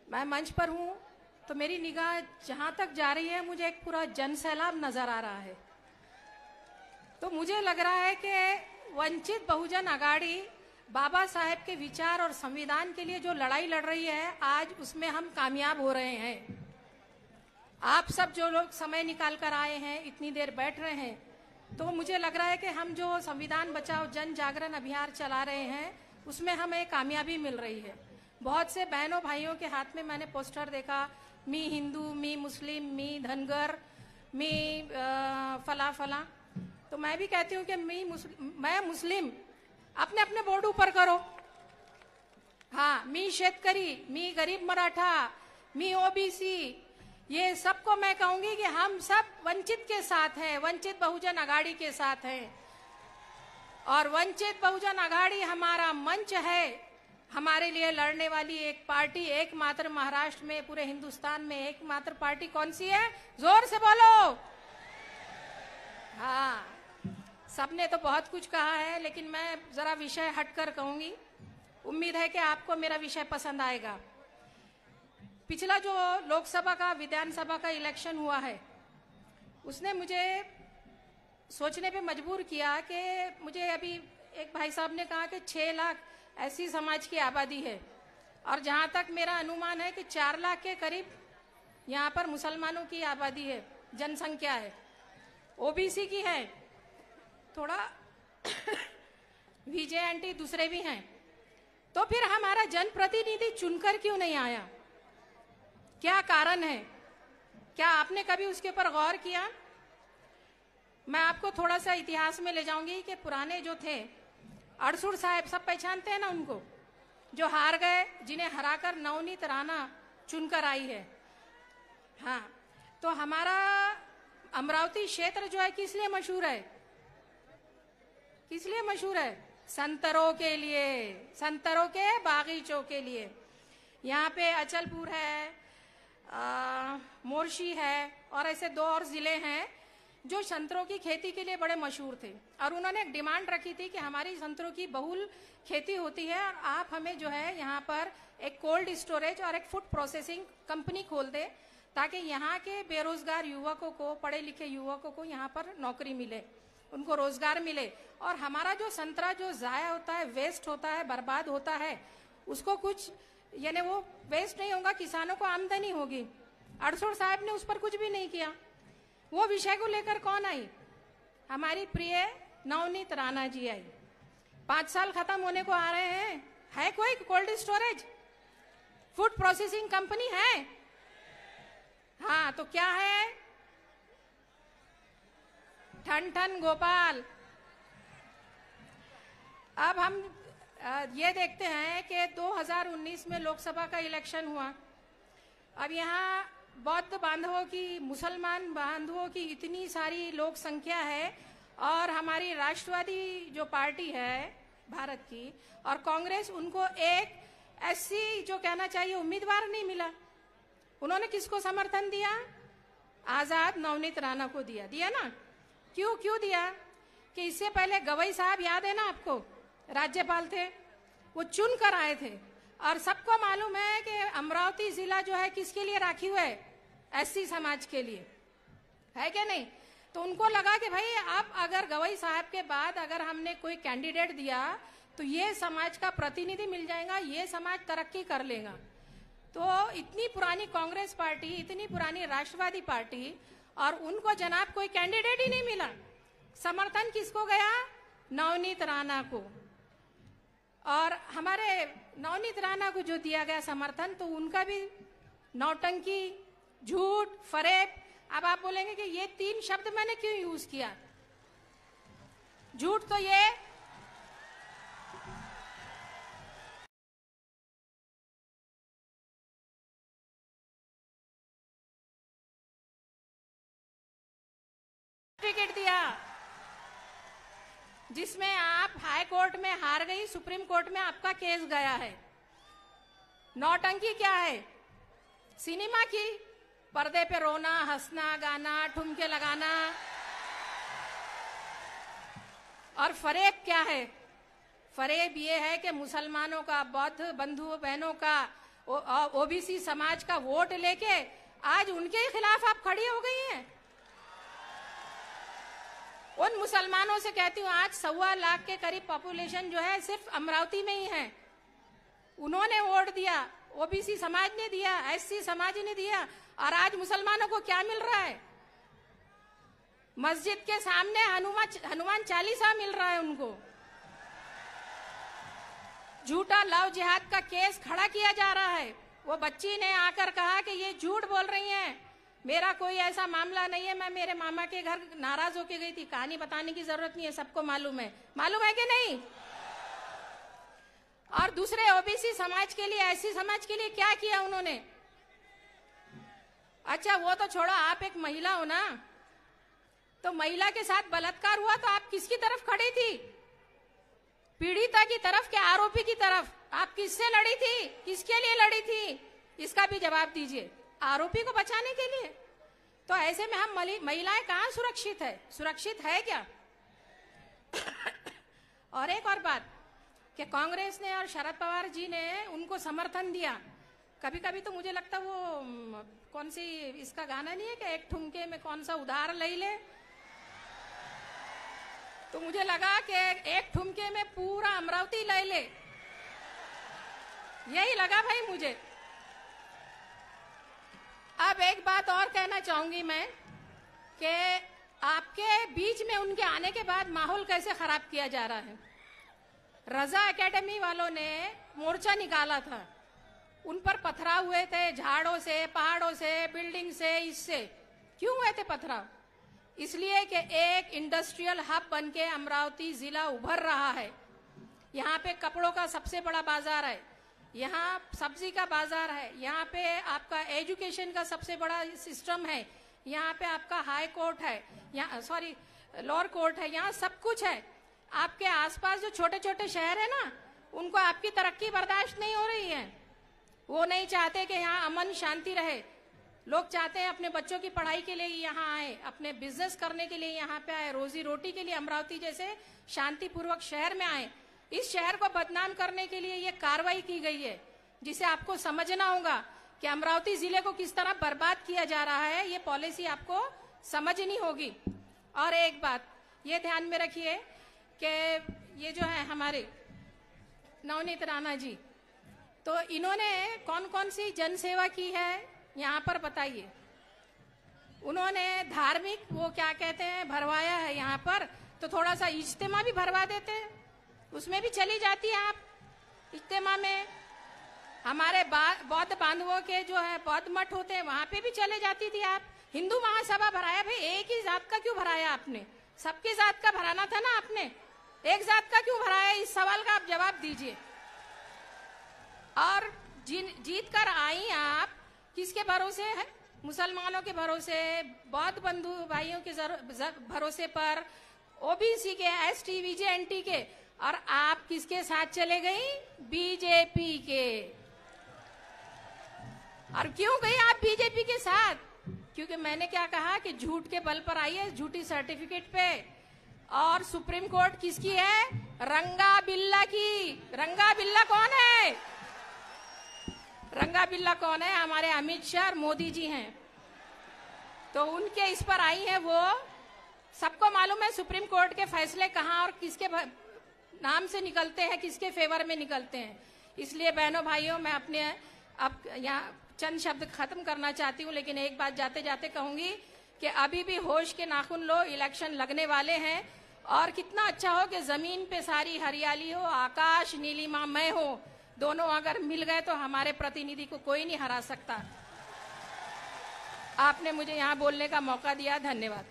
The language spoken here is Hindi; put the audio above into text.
मैं मंच पर हूं तो मेरी निगाह जहां तक जा रही है मुझे एक पूरा जन सैलाब नजर आ रहा है। तो मुझे लग रहा है कि वंचित बहुजन आघाड़ी बाबा साहेब के विचार और संविधान के लिए जो लड़ाई लड़ रही है, आज उसमें हम कामयाब हो रहे हैं। आप सब जो लोग समय निकाल कर आए हैं, इतनी देर बैठ रहे हैं, तो मुझे लग रहा है कि हम जो संविधान बचाओ जन जागरण अभियान चला रहे हैं उसमें हमें कामयाबी मिल रही है। बहुत से बहनों भाइयों के हाथ में मैंने पोस्टर देखा, मी हिंदू, मी मुस्लिम, मी धनगर, मी फला फला। तो मैं भी कहती हूँ कि मैं मुस्लिम, अपने अपने बोर्ड ऊपर करो। हाँ, मी शेतकरी, मी गरीब मराठा, मी ओबीसी, ये सबको मैं कहूंगी कि हम सब वंचित के साथ हैं, वंचित बहुजन आघाड़ी के साथ हैं। और वंचित बहुजन आघाड़ी हमारा मंच है, हमारे लिए लड़ने वाली एक पार्टी, एकमात्र महाराष्ट्र में, पूरे हिंदुस्तान में एकमात्र पार्टी कौन सी है? जोर से बोलो। हाँ, सबने तो बहुत कुछ कहा है, लेकिन मैं जरा विषय हटकर कहूंगी। उम्मीद है कि आपको मेरा विषय पसंद आएगा। पिछला जो लोकसभा का, विधानसभा का इलेक्शन हुआ है, उसने मुझे सोचने पे मजबूर किया कि मुझे अभी एक भाई साहब ने कहा कि 6 लाख ऐसी समाज की आबादी है, और जहां तक मेरा अनुमान है कि 4 लाख के करीब यहाँ पर मुसलमानों की आबादी है, जनसंख्या है, ओबीसी की है, थोड़ा VJNT दूसरे भी हैं। तो फिर हमारा जनप्रतिनिधि चुनकर क्यों नहीं आया? क्या कारण है? क्या आपने कभी उसके ऊपर गौर किया? मैं आपको थोड़ा सा इतिहास में ले जाऊंगी कि पुराने जो थे, अड़सुड़ साहब, सब पहचानते हैं ना उनको, जो हार गए, जिन्हें हराकर नवनीत राणा चुनकर आई है। हाँ, तो हमारा अमरावती क्षेत्र जो है किस लिए मशहूर है? किस लिए मशहूर है? संतरों के लिए, संतरों के बागीचों के लिए। यहाँ पे अचलपुर है, मोर्शी है, और ऐसे 2 और जिले हैं जो संतरों की खेती के लिए बड़े मशहूर थे। और उन्होंने एक डिमांड रखी थी कि हमारी संतरों की बहुल खेती होती है और आप हमें जो है यहाँ पर एक कोल्ड स्टोरेज और एक फूड प्रोसेसिंग कंपनी खोल दे, ताकि यहाँ के बेरोजगार युवकों को, पढ़े लिखे युवकों को यहाँ पर नौकरी मिले, उनको रोजगार मिले, और हमारा जो संतरा जो जाया होता है, वेस्ट होता है, बर्बाद होता है, उसको कुछ, यानी वो वेस्ट नहीं होगा, किसानों को आमदनी होगी। अड़सुड़ साहब ने उस पर कुछ भी नहीं किया। वो विषय को लेकर कौन आई? हमारी प्रिय नवनीत राणा जी आई। 5 साल खत्म होने को आ रहे हैं, है कोई cold storage, food processing company है? हाँ, तो क्या है? ठन ठन गोपाल। अब हम ये देखते हैं कि 2019 में लोकसभा का इलेक्शन हुआ। अब यहाँ बौद्ध बांधवों की, मुसलमान बांधवों की इतनी सारी लोक संख्या है, और हमारी राष्ट्रवादी जो पार्टी है भारत की और कांग्रेस, उनको एक ऐसी जो कहना चाहिए उम्मीदवार नहीं मिला। उन्होंने किसको समर्थन दिया? आजाद नवनीत राणा को दिया ना। क्यों दिया? कि इससे पहले गवई साहब, याद है ना आपको, राज्यपाल थे, वो चुन कर आए थे, और सबको मालूम है कि अमरावती जिला जो है किसके लिए राखी हुआ है? एससी समाज के लिए, है क्या नहीं? तो उनको लगा कि भाई अब अगर गवई साहब के बाद अगर हमने कोई कैंडिडेट दिया तो ये समाज का प्रतिनिधि मिल जाएगा, ये समाज तरक्की कर लेगा। तो इतनी पुरानी कांग्रेस पार्टी, इतनी पुरानी राष्ट्रवादी पार्टी, और उनको जनाब कोई कैंडिडेट ही नहीं मिला। समर्थन किसको गया? नवनीत राणा को। और हमारे नवनीत राणा को जो दिया गया समर्थन, तो उनका भी नौटंकी, झूठ, फरेब। अब आप बोलेंगे कि ये 3 शब्द मैंने क्यों यूज किया? झूठ तो ये सर्टिफिकेट दिया जिसमें आप हाई कोर्ट में हार गई, सुप्रीम कोर्ट में आपका केस गया है। नौटंकी क्या है? सिनेमा की, पर्दे पे रोना, हंसना, गाना, ठुमके लगाना। और फरेब क्या है? फरेब ये है कि मुसलमानों का, बौद्ध बंधुओं बहनों का, ओबीसी समाज का वोट लेके आज उनके खिलाफ आप खड़ी हो गई हैं। उन मुसलमानों से कहती हूँ, आज 1.25 लाख के करीब पॉपुलेशन जो है सिर्फ अमरावती में ही है, उन्होंने वोट दिया, ओबीसी समाज ने दिया, एससी समाज ने दिया, और आज मुसलमानों को क्या मिल रहा है? मस्जिद के सामने हनुमान चालीसा मिल रहा है उनको। झूठा लव जिहाद का केस खड़ा किया जा रहा है। वो बच्ची ने आकर कहा कि ये झूठ बोल रही हैं, मेरा कोई ऐसा मामला नहीं है, मैं मेरे मामा के घर नाराज होके गई थी। कहानी बताने की जरूरत नहीं है, सबको मालूम है कि नहीं? और दूसरे ओबीसी समाज के लिए, एससी समाज के लिए क्या किया उन्होंने? अच्छा वो तो छोड़ो, आप एक महिला हो ना, तो महिला के साथ बलात्कार हुआ तो आप किसकी तरफ खड़ी थी? पीड़िता की तरफ के आरोपी की तरफ? आप किससे लड़ी थी, किसके लिए लड़ी थी? इसका भी जवाब दीजिए। आरोपी को बचाने के लिए? तो ऐसे में हम महिलाएं कहां सुरक्षित है? सुरक्षित है क्या? और एक और बात कि कांग्रेस ने और शरद पवार जी ने उनको समर्थन दिया। कभी कभी तो मुझे लगता वो कौन सी इसका गाना नहीं है कि एक ठुमके में कौन सा उधार ले ले, तो मुझे लगा कि एक ठुमके में पूरा अमरावती ले ले, यही लगा भाई मुझे। अब एक बात और कहना चाहूंगी मैं कि आपके बीच में उनके आने के बाद माहौल कैसे खराब किया जा रहा है। रजा एकेडमी वालों ने मोर्चा निकाला था, उन पर पथराव हुए थे, झाड़ों से, पहाड़ों से, बिल्डिंग से। इससे क्यों हुए थे पथराव? इसलिए कि एक इंडस्ट्रियल हब बनके अमरावती जिला उभर रहा है। यहाँ पे कपड़ों का सबसे बड़ा बाजार है, यहाँ सब्जी का बाजार है, यहाँ पे आपका एजुकेशन का सबसे बड़ा सिस्टम है, यहाँ पे आपका हाई कोर्ट है, यहाँ लोअर कोर्ट है, यहाँ सब कुछ है। आपके आसपास जो छोटे छोटे शहर है ना, उनको आपकी तरक्की बर्दाश्त नहीं हो रही है। वो नहीं चाहते कि यहाँ अमन शांति रहे। लोग चाहते हैं अपने बच्चों की पढ़ाई के लिए यहाँ आए, अपने बिजनेस करने के लिए यहाँ पे आए, रोजी रोटी के लिए अमरावती जैसे शांतिपूर्वक शहर में आए। इस शहर को बदनाम करने के लिए ये कार्रवाई की गई है, जिसे आपको समझना होगा कि अमरावती जिले को किस तरह बर्बाद किया जा रहा है। ये पॉलिसी आपको समझनी होगी। और एक बात ये ध्यान में रखिए कि ये जो है हमारे नवनीत राणा जी, तो इन्होंने कौन कौन सी जन सेवा की है यहाँ पर बताइए। उन्होंने धार्मिक वो क्या कहते हैं भरवाया है यहाँ पर, तो थोड़ा सा इज्तिमा भी भरवा देते हैं, उसमें भी चली जाती है आप इज्तिमा में। हमारे बौद्ध बांधवों के जो है बौद्ध मठ होते हैं, वहां पे भी चले जाती थी आप। हिंदू महासभा भराया, भाई एक ही जात का क्यों भराया आपने? सबकी जात का भराना था ना आपने, एक जात का क्यों भराया? इस सवाल का आप जवाब दीजिए। और जीत कर आई आप किसके भरोसे है? मुसलमानों के भरोसे, बौद्ध बंधु भाइयों के भरोसे पर, ओबीसी के, एसटी, वीजेएनटी के। और आप किसके साथ चले गई? बीजेपी के। और क्यों गई आप बीजेपी के साथ? क्योंकि मैंने क्या कहा कि झूठ के बल पर आई है, झूठी सर्टिफिकेट पे। और सुप्रीम कोर्ट किसकी है? रंगा बिल्ला की। रंगा बिल्ला कौन है? रंगा बिल्ला कौन है? हमारे अमित शाह और मोदी जी हैं। तो उनके इस पर आई है वो। सबको मालूम है सुप्रीम कोर्ट के फैसले कहाँ और किसके नाम से निकलते हैं, किसके फेवर में निकलते हैं। इसलिए बहनों भाइयों, मैं अपने अब यहाँ चंद शब्द खत्म करना चाहती हूँ, लेकिन एक बात जाते जाते कहूंगी कि अभी भी होश के नाखून लो, इलेक्शन लगने वाले हैं। और कितना अच्छा हो कि जमीन पे सारी हरियाली हो, आकाश नीलिमामय हो, दोनों अगर मिल गए तो हमारे प्रतिनिधि को कोई नहीं हरा सकता। आपने मुझे यहाँ बोलने का मौका दिया, धन्यवाद।